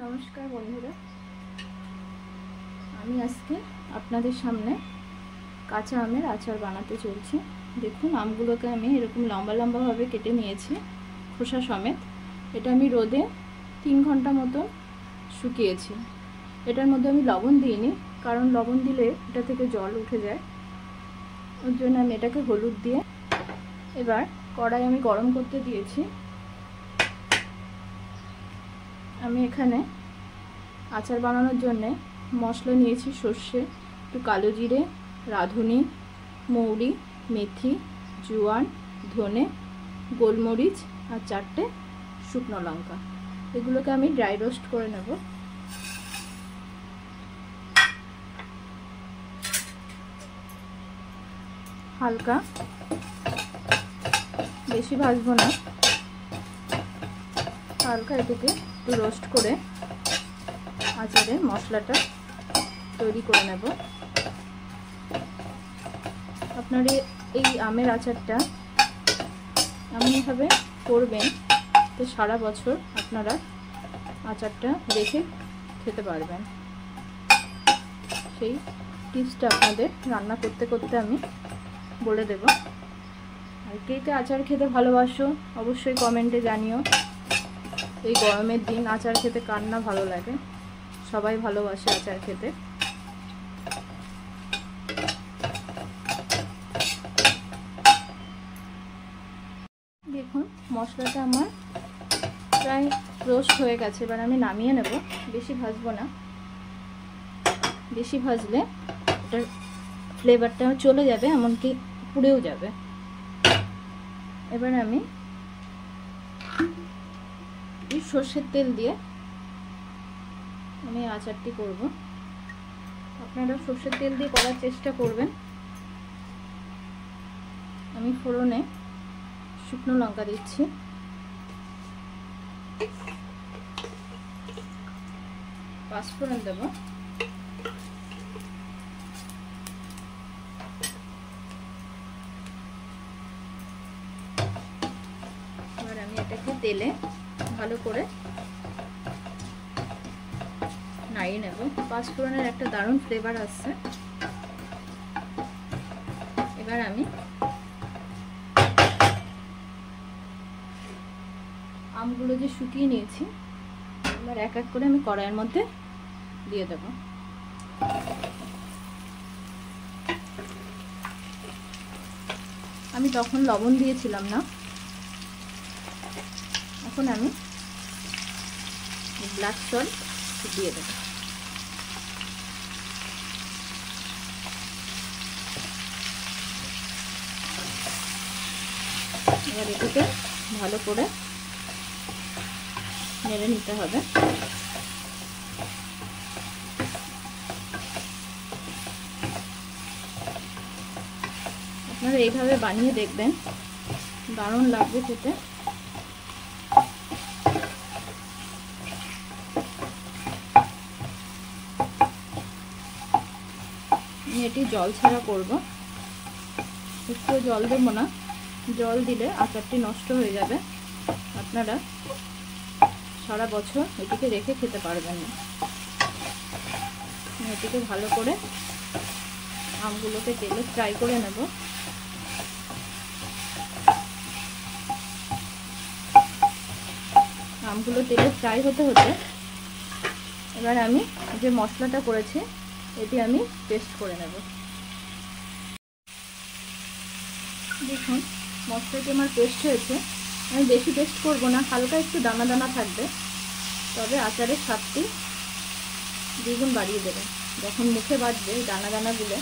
নমস্কার বন্ধুরা, আমি আজকে আপনাদের সামনে কাঁচা আমের আচার বানাতে চলছি। দেখুন, আমগুলোকে আমি এরকম লম্বা লম্বাভাবে কেটে নিয়েছি খোসা সমেত। এটা আমি রোদে 3 ঘন্টা মতো শুকিয়েছি। এটার মধ্যে আমি লবণ দিইনি, কারণ লবণ দিলে এটা থেকে জল উঠে যায়। ওর জন্য আমি এটাকে হলুদ দিয়ে এবার কড়াই আমি গরম করতে দিয়েছি। আমি এখানে আচার বানানোর জন্য মশলা নিয়েছি সর্ষে, একটু কালো জিরে, রাঁধুনি, মৌরি, মেথি, জোয়ান, ধনে, গোলমরিচ আর 4টে শুকনো লঙ্কা। এগুলোকে আমি ড্রাই রোস্ট করে নেব। হালকা, বেশি ভাজবো না, হালকা এটাকে একটু রোস্ট করে আচারের মশলাটা তৈরি করে নেব। আপনারা এই আমের আচারটা এমনভাবে করবেন তো সারা বছর আপনারা আচারটা রেখে খেতে পারবেন। সেই টিপসটা আপনাদের রান্না করতে করতে আমি বলে দেব। আর কে কে আচার খেতে ভালোবাসো অবশ্যই কমেন্টে জানিও। এই গরমের দিন আচার খেতে কার না ভালো লাগে, সবাই ভালোবাসে আচার খেতে। দেখুন, মশলাটা আমার প্রায় রোস্ট হয়ে গেছে। এবার আমি নামিয়ে নেব। বেশি ভাজবো না, বেশি ভাজলে এটার ফ্লেভারটা চলে যাবে, এমনকি পুড়েও যাবে। এবার আমি সর্ষের তেল দিয়ে আমি আচারটি করব। আপনারা সর্ষের তেল দিয়ে করার চেষ্টা করবেন। আমি ফোড়নে শুকনো লঙ্কা দিচ্ছি, পাঁচফোড়ন দেব, এবার আমি এটাকে তেলে ভালো করে নাড়িয়ে নেব। পাঁচফোড়নের একটা দারুণ ফ্লেভার আসছে। এবার আমি আমগুলো যে শুকিয়ে নিয়েছি, এবার এক এক করে আমি কড়াইয়ের মধ্যে দিয়ে দেব। আমি তখন লবণ দিয়েছিলাম না, এখন আমি ব্ল্যাক সল্ট দিয়ে দেব। এবার এটাকে ভালো করে নেড়ে নিতে হবে। আপনারা এইভাবে বানিয়ে দেখবেন, দারুণ লাগবে খেতে। আমি এটি জল ছাড়া করব, একটু জল দেবো না। জল দিলে আচারটি নষ্ট হয়ে যাবে, আপনারা সারা বছর এটিকে রেখে খেতে পারবেন না। এটিকে ভালো করে আমগুলোকে তেলে ফ্রাই করে নেব। আমগুলো তেলে ফ্রাই হতে হতে এবার আমি যে মশলাটা করেছি এটি আমি পেস্ট করে নেব। দেখুন, মশলাটি আমার পেস্ট হয়েছে। আমি বেশি পেস্ট করব না, হালকা একটু দানা দানা থাকবে, তবে আচারের স্বাদটি দ্বিগুণ বাড়িয়ে দেবে। যখন মুখে বাজবে এই দানা দানাগুলো